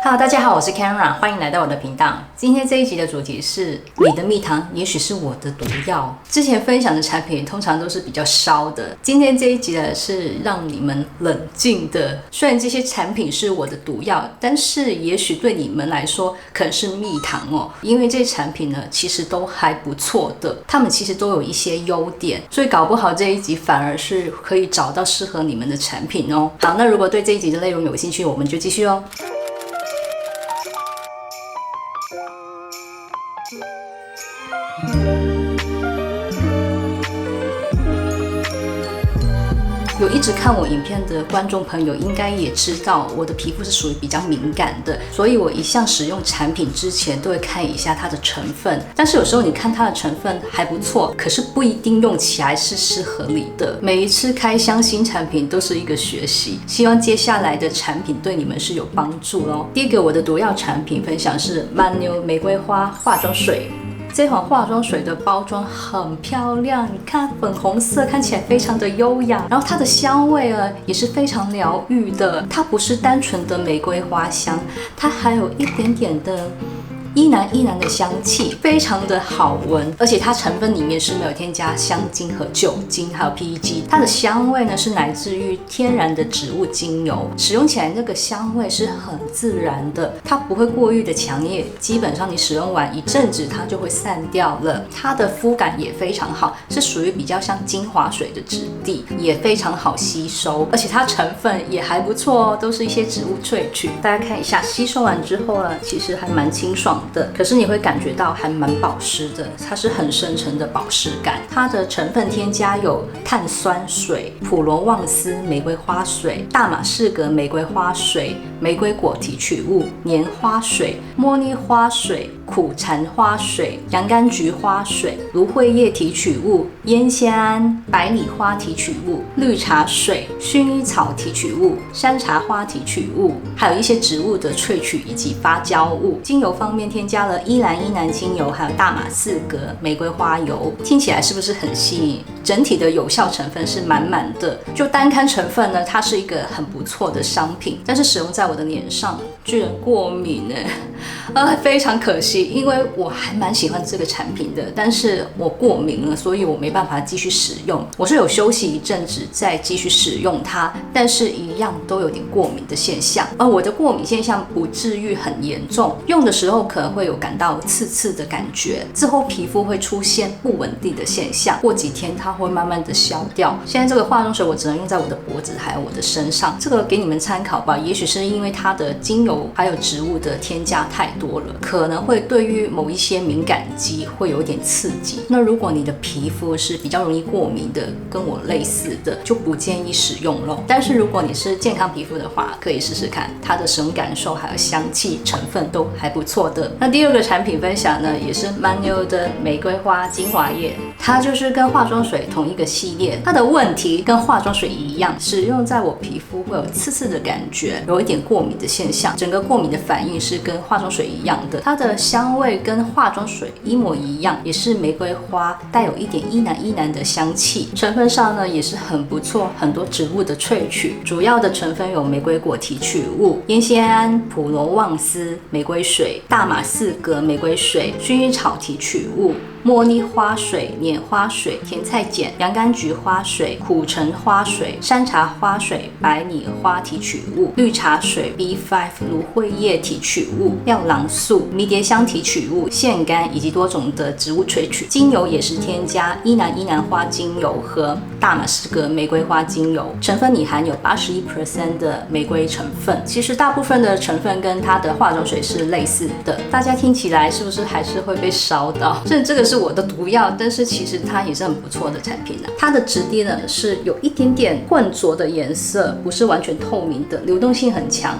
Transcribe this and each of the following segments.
Hello， 大家好，我是 Kara， 欢迎来到我的频道。今天这一集的主题是你的蜜糖，也许是我的毒药。之前分享的产品通常都是比较烧的，今天这一集呢是让你们冷静的。虽然这些产品是我的毒药，但是也许对你们来说可能是蜜糖哦，因为这些产品呢其实都还不错的，他们其实都有一些优点，所以搞不好这一集反而是可以找到适合你们的产品哦。好，那如果对这一集的内容有兴趣，我们就继续哦。有一直看我影片的观众朋友应该也知道，我的皮肤是属于比较敏感的，所以我一向使用产品之前都会看一下它的成分。但是有时候你看它的成分还不错，可是不一定用起来是适合你的。每一次开箱新产品都是一个学习，希望接下来的产品对你们是有帮助哦。第一个我的毒药产品分享是曼妞玫瑰花化妆水。这款化妆水的包装很漂亮，你看粉红色看起来非常的优雅，然后它的香味呢也是非常疗愈的，它不是单纯的玫瑰花香，它还有一点点的依兰的香气，非常的好闻，而且它成分里面是没有添加香精和酒精，还有 PEG。它的香味呢是来自于天然的植物精油，使用起来那个香味是很自然的，它不会过于的强烈，基本上你使用完一阵子它就会散掉了。它的肤感也非常好，是属于比较像精华水的质地，也非常好吸收，而且它成分也还不错哦，都是一些植物萃取。大家看一下，吸收完之后呢，其实还蛮清爽的，可是你会感觉到还蛮保湿的，它是很深沉的保湿感。它的成分添加有碳酸水、普罗旺斯玫瑰花水、大马士革玫瑰花水、玫瑰果提取物、莲花水、茉莉花水、苦橙花水、洋甘菊花水、芦荟叶提取物、烟酰胺、百里花提取物、绿茶水、薰衣草提取物、山茶花提取物，还有一些植物的萃取以及发酵物。精油方面添加了依兰精油，还有大马士革玫瑰花油，听起来是不是很吸引？整体的有效成分是满满的，就单看成分呢，它是一个很不错的商品，但是使用在我的脸上居然过敏非常可惜，因为我还蛮喜欢这个产品的，但是我过敏了，所以我没办法继续使用。我是有休息一阵子再继续使用它，但是一样都有点过敏的现象，而我的过敏现象不至于很严重，用的时候可能会有感到刺的感觉，之后皮肤会出现不稳定的现象，过几天它会慢慢的消掉。现在这个化妆水我只能用在我的脖子还有我的身上，这个给你们参考吧，也许是因为它的精油还有植物的添加太多了，可能会对于某一些敏感肌会有点刺激。那如果你的皮肤是比较容易过敏的，跟我类似的，就不建议使用咯。但是如果你是健康皮肤的话，可以试试看，它的使用感受还有香气成分都还不错的。那第二个产品分享呢，也是曼妞的玫瑰花精华液，它就是跟化妆水同一个系列。它的问题跟化妆水一样，使用在我皮肤会有刺的感觉，有一点过敏的现象，整个过敏的反应是跟化妆水一样的。它的香味跟化妆水一模一样，也是玫瑰花，带有一点依兰的香气。成分上呢也是很不错，很多植物的萃取，主要的成分有玫瑰果提取物、烟酰胺、普罗旺斯玫瑰水、大马士革玫瑰水、薰衣草提取物、茉莉花水、莲花水、甜菜碱、洋甘菊花水、苦橙花水、山茶花水、百里花提取物、绿茶水、B5 芦荟叶提取物、料囊素、迷迭香提取物、腺苷以及多种的植物萃取。精油也是添加依兰花精油和大马士革玫瑰花精油，成分里含有81% 的玫瑰成分。其实大部分的成分跟它的化妆水是类似的，大家听起来是不是还是会被烧到？这个是我的毒药，但是其实它也是很不错的产品它的质地呢是有一点点混浊的颜色，不是完全透明的，流动性很强。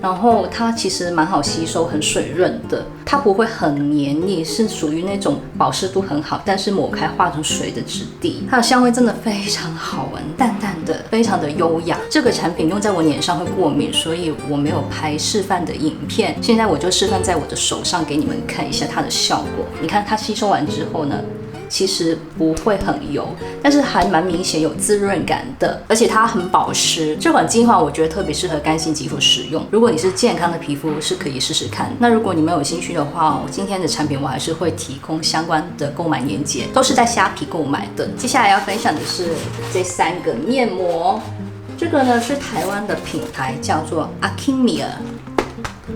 然后它其实蛮好吸收，很水润的，它不会很黏腻，是属于那种保湿度很好，但是抹开化成水的质地。它的香味真的非常好闻，淡淡的，非常的优雅。这个产品用在我脸上会过敏，所以我没有拍示范的影片，现在我就示范在我的手上给你们看一下它的效果。你看它吸收完之后呢，其实不会很油，但是还蛮明显有滋润感的，而且它很保湿。这款精华我觉得特别适合干性肌肤使用，如果你是健康的皮肤是可以试试看。那如果你们有兴趣的话，今天的产品我还是会提供相关的购买链接，都是在虾皮购买的。接下来要分享的是这3个面膜，这个呢是台湾的品牌，叫做 Akimia。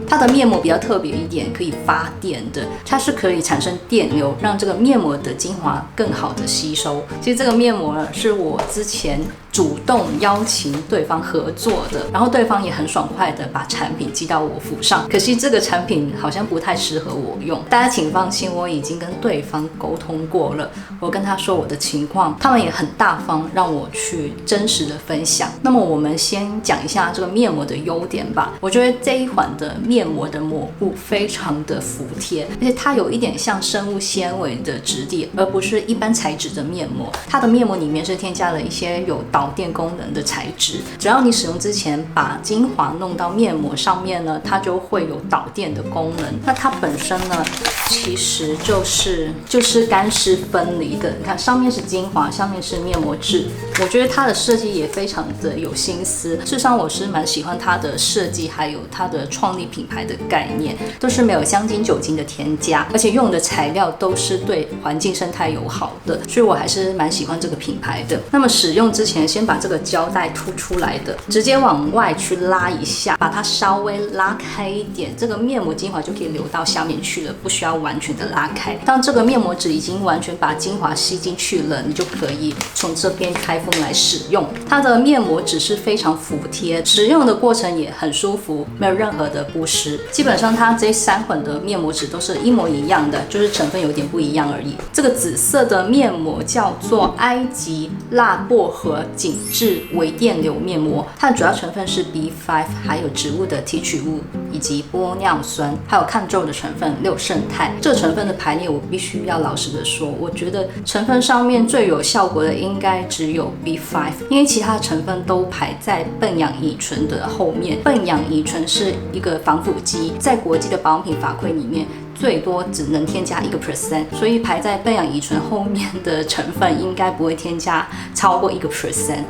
它的面膜比较特别一点，可以发电的，它是可以产生电流，让这个面膜的精华更好的吸收。其实这个面膜呢，是我之前主动邀请对方合作的，然后对方也很爽快的把产品寄到我府上。可惜这个产品好像不太适合我用，大家请放心，我已经跟对方沟通过了，我跟他说我的情况，他们也很大方，让我去真实的分享。那么我们先讲一下这个面膜的优点吧。我觉得这一款的面膜的膜布非常的服帖，而且它有一点像生物纤维的质地，而不是一般材质的面膜。它的面膜里面是添加了一些有导电功能的材质，只要你使用之前把精华弄到面膜上面呢，它就会有导电的功能。那它本身呢，其实就是干湿分离的。你看上面是精华，上面是面膜质，我觉得它的设计也非常的有心思。事实上我是蛮喜欢它的设计，还有它的创立品牌的概念，都是没有香精酒精的添加，而且用的材料都是对环境生态友好的，所以我还是蛮喜欢这个品牌的。那么使用之前，先把这个胶带凸出来的，直接往外去拉一下，把它稍微拉开一点，这个面膜精华就可以流到下面去了，不需要完全的拉开。当这个面膜纸已经完全把精华吸进去了，你就可以从这边开封来使用。它的面膜纸是非常服帖，使用的过程也很舒服，没有任何的不湿。基本上它这3款的面膜纸都是一模一样的，就是成分有点不一样而已。这个紫色的面膜叫做埃及辣薄荷紧致微电流面膜，它的主要成分是 B5， 还有植物的提取物以及玻尿酸，还有抗皱的成分六胜肽。这个成分的排列我必须要老实的说，我觉得成分上面最有效果的应该只有 B5， 因为其他的成分都排在苯氧乙醇的后面。苯氧乙醇是一个防腐剂，在国际的保养品法规里面最多只能添加1%，所以排在苯氧乙醇后面的成分应该不会添加超过1%。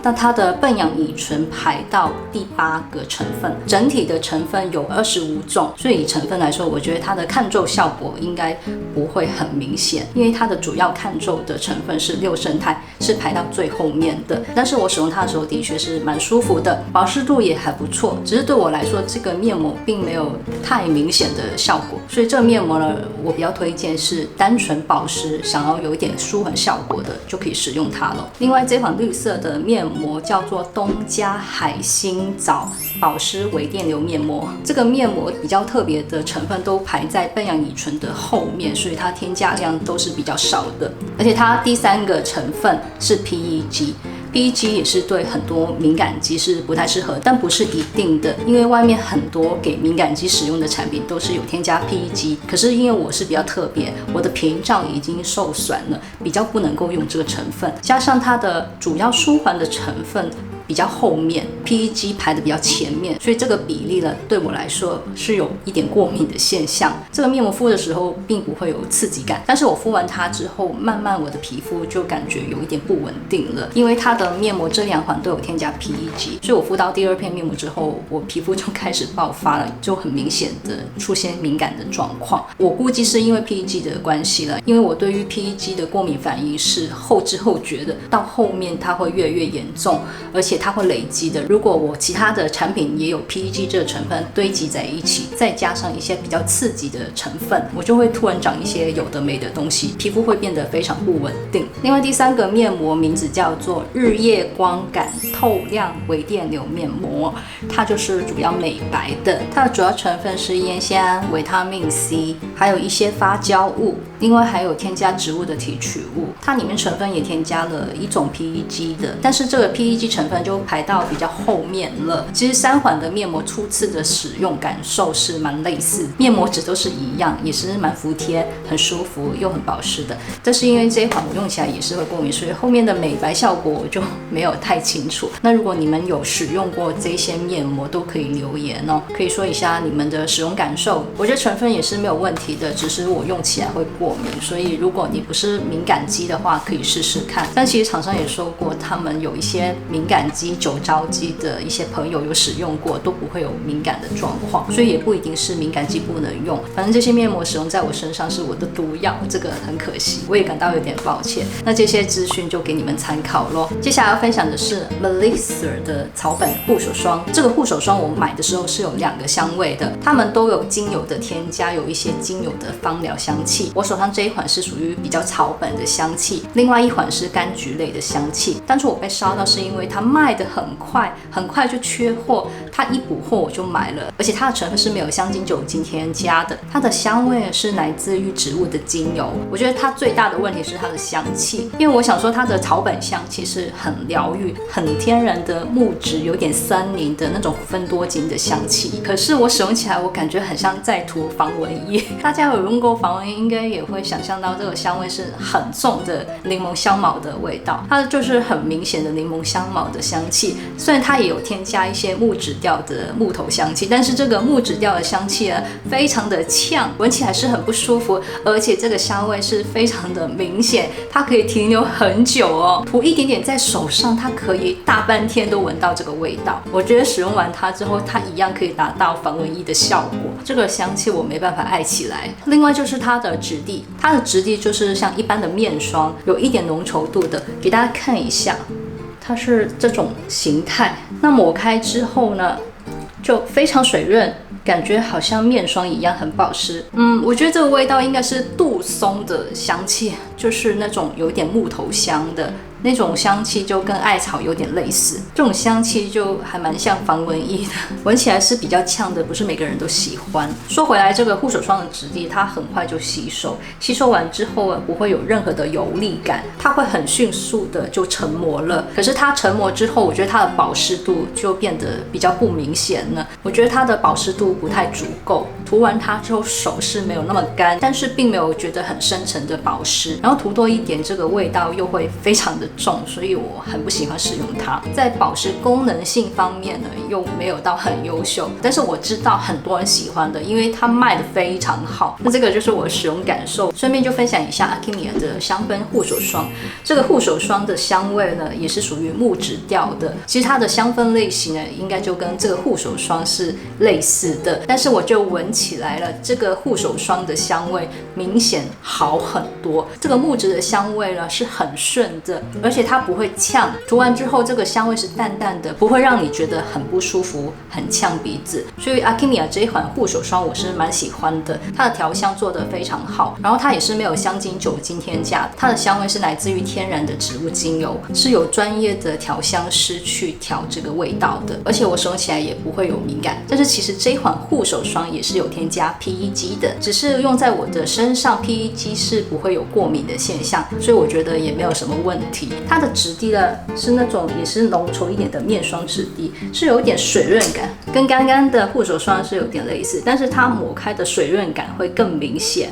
那它的苯氧乙醇排到第8个成分，整体的成分有25种，所以以成分来说，我觉得它的抗皱效果应该不会很明显，因为它的主要抗皱的成分是六胜肽，是排到最后面的。但是我使用它的时候的确是蛮舒服的，保湿度也还不错，只是对我来说这个面膜并没有太明显的效果，所以这个面膜我比较推荐是单纯保湿，想要有一点舒缓效果的就可以使用它了。另外这款绿色的面膜叫做东加海星藻保湿微电流面膜，这个面膜比较特别的成分都排在苯氧乙醇的后面，所以它添加量都是比较少的，而且它第3个成分是 PEG。PEG 也是对很多敏感肌是不太适合，但不是一定的，因为外面很多给敏感肌使用的产品都是有添加 PEG， 可是因为我是比较特别，我的屏障已经受损了，比较不能够用这个成分，加上它的主要舒缓的成分比较后面， PEG 排的比较前面，所以这个比例呢，对我来说是有一点过敏的现象。这个面膜敷的时候并不会有刺激感，但是我敷完它之后，慢慢我的皮肤就感觉有一点不稳定了，因为它的面膜这2款都有添加 PEG， 所以我敷到第2片面膜之后，我皮肤就开始爆发了，就很明显的出现敏感的状况。我估计是因为 PEG 的关系了，因为我对于 PEG 的过敏反应是后知后觉的，到后面它会越来越严重，而且它会累积的。如果我其他的产品也有 PEG 这个成分堆积在一起，再加上一些比较刺激的成分，我就会突然长一些有的没的东西，皮肤会变得非常不稳定。另外第3个面膜名字叫做日夜光感透亮微电流面膜，它就是主要美白的，它的主要成分是烟酰胺、维他命 C， 还有一些发胶物，另外还有添加植物的提取物。它里面成分也添加了一种 PEG 的，但是这个 PEG 成分就排到比较后面了。其实3款的面膜初次的使用感受是蛮类似，面膜纸都是一样，也是蛮服帖、很舒服又很保湿的。但是因为这一款我用起来也是会过敏，所以后面的美白效果我就没有太清楚。那如果你们有使用过这些面膜，都可以留言哦，可以说一下你们的使用感受。我觉得成分也是没有问题的，只是我用起来会过敏，所以如果你不是敏感肌的话，可以试试看。但其实厂商也说过，他们有一些敏感肌、酒糟肌的一些朋友有使用过，都不会有敏感的状况，所以也不一定是敏感肌不能用。反正这些面膜使用在我身上是我的毒药，这个很可惜，我也感到有点抱歉。那这些资讯就给你们参考咯。接下来要分享的是 Melissa 的草本护手霜。这个护手霜我买的时候是有2个香味的，它们都有精油的添加，有一些精油的芳疗香气。我手上这一款是属于比较草本的香气，另外一款是柑橘类的香气。当初我被烧到是因为它卖得很快，很快就缺货，它一补货我就买了，而且它的成分是没有香精、酒精添加的，它的香味是来自于植物的精油。我觉得它最大的问题是它的香气，因为我想说它的草本香气是很疗愈、很天然的木质，有点森林的那种芬多精的香气。可是我使用起来，我感觉很像在涂防蚊液。大家有用过防蚊液，应该也会想象到这个香味是很重的柠檬香茅的味道，它就是很明显的柠檬香茅的香气。虽然它也有添加一些木质调的木头香气，但是这个木质调的香气呢，非常的呛，闻起来是很不舒服，而且这个香味是非常的明显，它可以停留很久哦。涂一点点在手上，它可以大半天都闻到这个味道。我觉得使用完它之后，它一样可以达到防蚊液的效果。这个香气我没办法爱起来。另外就是它的质地，它的质地就是像一般的面霜，有一点浓稠度的，给大家看一下。它是这种形态，那抹开之后呢，就非常水润，感觉好像面霜一样很保湿。我觉得这个味道应该是杜松的香气，就是那种有点木头香的那种香气，就跟艾草有点类似。这种香气就还蛮像防蚊液的，闻起来是比较呛的，不是每个人都喜欢。说回来，这个护手霜的质地它很快就吸收，吸收完之后不会有任何的油腻感，它会很迅速的就成膜了。可是它成膜之后，我觉得它的保湿度就变得比较不明显了。我觉得它的保湿度不太足够，涂完它之后手是没有那么干，但是并没有觉得很深层的保湿。然后涂多一点，这个味道又会非常的重，所以我很不喜欢使用它。在保湿功能性方面呢，又没有到很优秀，但是我知道很多人喜欢的，因为它卖的非常好。那这个就是我的使用感受，顺便就分享一下 Alchemia 的香氛护手霜。这个护手霜的香味呢，也是属于木质调的。其实它的香氛类型呢，应该就跟这个护手霜是类似的，但是我就闻起来了，这个护手霜的香味明显好很多。这个木质的香味呢是很顺的，而且它不会呛，涂完之后这个香味是淡淡的，不会让你觉得很不舒服、很呛鼻子。所以 Alchemia 这一款护手霜我是蛮喜欢的，它的调香做得非常好，然后它也是没有香精、酒精添加，它的香味是来自于天然的植物精油，是有专业的调香师去调这个味道的，而且我使用起来也不会有敏感。但是其实这一款护手霜也是有添加 PEG 的，只是用在我的身上 PEG 是不会有过敏的现象，所以我觉得也没有什么问题。它的质地呢是那种也是浓稠一点的面霜质地，是有一点水润感，跟刚刚的护手霜是有点类似，但是它抹开的水润感会更明显。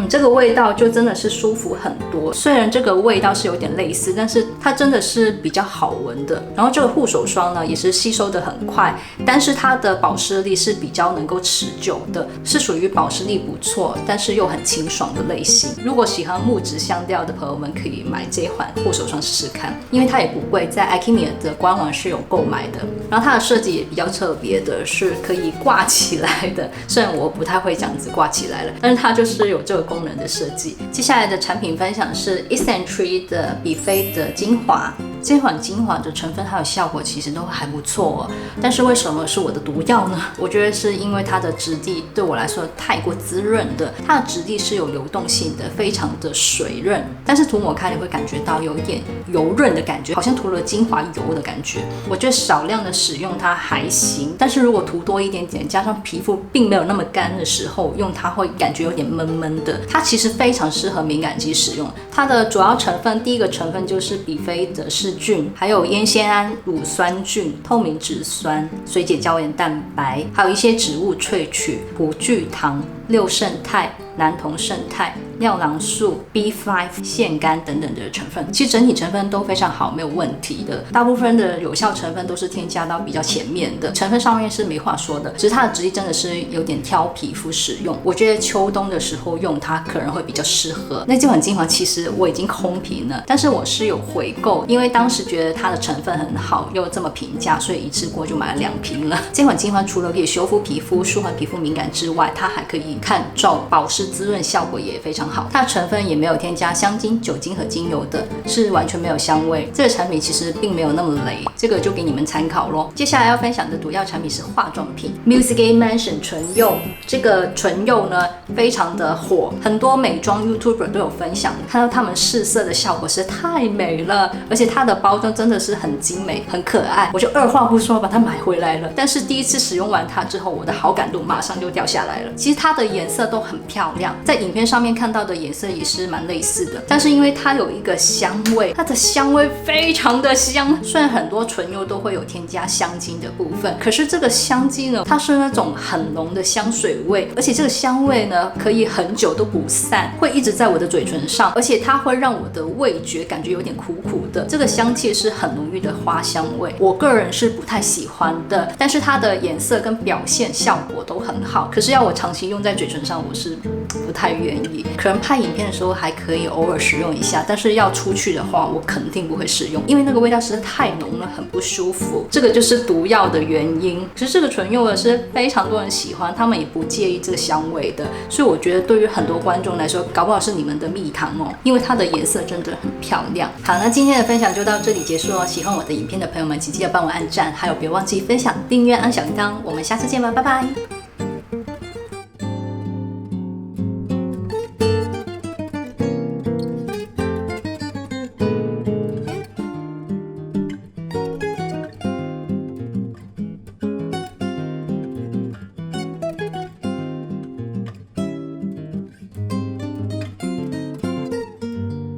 这个味道就真的是舒服很多。虽然这个味道是有点类似，但是它真的是比较好闻的。然后这个护手霜呢也是吸收的很快，但是它的保湿力是比较能够持久的，是属于保湿力不错，但是又很清爽的类型。如果喜欢木质香调的朋友们可以买这款护手霜试试看，因为它也不贵，在 Alchemia 的官网是有购买的。然后它的设计也比较特别的，是可以挂起来的。虽然我不太会这样子挂起来了，但是它就是有这个功能的设计。接下来的产品分享是 Essentree 的比菲的精华。这款精华的成分还有效果其实都还不错哦，但是为什么是我的毒药呢？我觉得是因为它的质地对我来说太过滋润的，它的质地是有流动性的，非常的水润，但是涂抹开你会感觉到有一点油润的感觉，好像涂了精华油的感觉。我觉得少量的使用它还行，但是如果涂多一点点，加上皮肤并没有那么干的时候，用它会感觉有点闷闷的。它其实非常适合敏感肌使用。它的主要成分，第一个成分就是比菲的是菌，还有烟酰胺乳酸菌、透明质酸、水解胶原蛋白，还有一些植物萃取、葡聚糖、六胜肽、男酮胜肽、尿囊素、B5、腺苷等等的成分，其实整体成分都非常好，没有问题的。大部分的有效成分都是添加到比较前面的，成分上面是没话说的，只是它的质地真的是有点挑皮肤使用。我觉得秋冬的时候用它可能会比较适合。那这款精华其实我已经空瓶了，但是我是有回购，因为当时觉得它的成分很好，又这么平价，所以一次过就买了2瓶了。这款精华除了可以修复皮肤、舒缓皮肤敏感之外，它还可以抗皱、保湿、滋润，效果也非常好。它的成分也没有添加香精、酒精和精油的，是完全没有香味。这个产品其实并没有那么雷，这个就给你们参考咯。接下来要分享的毒药产品是化妆品 Musicate Mansion 唇釉。这个唇釉呢非常的火，很多美妆 YouTuber 都有分享，看到他们试色的效果实在太美了，而且它的包装真的是很精美、很可爱，我就二话不说把它买回来了。但是第一次使用完它之后，我的好感度马上就掉下来了。其实它的颜色都很漂亮，在影片上面看到的颜色也是蛮类似的，但是因为它有一个香味，它的香味非常的香。虽然很多唇釉都会有添加香精的部分，可是这个香精呢，它是那种很浓的香水味，而且这个香味呢可以很久都不散，会一直在我的嘴唇上，而且它会让我的味觉感觉有点苦苦的。这个香气是很浓郁的花香味，我个人是不太喜欢的，但是它的颜色跟表现效果都很好，可是要我长期用在嘴唇上，我是不太愿意。可能拍影片的时候还可以偶尔使用一下，但是要出去的话，我肯定不会使用，因为那个味道实在太浓了，很不舒服。这个就是毒药的原因。可是这个唇釉呢是非常多人喜欢，他们也不介意这个香味的，所以我觉得对于很多观众来说，搞不好是你们的蜜糖哦，因为它的颜色真的很漂亮。好，那今天的分享就到这里结束哦。喜欢我的影片的朋友们，请记得帮我按赞，还有别忘记分享、订阅、按小铃铛。我们下次见吧，拜拜。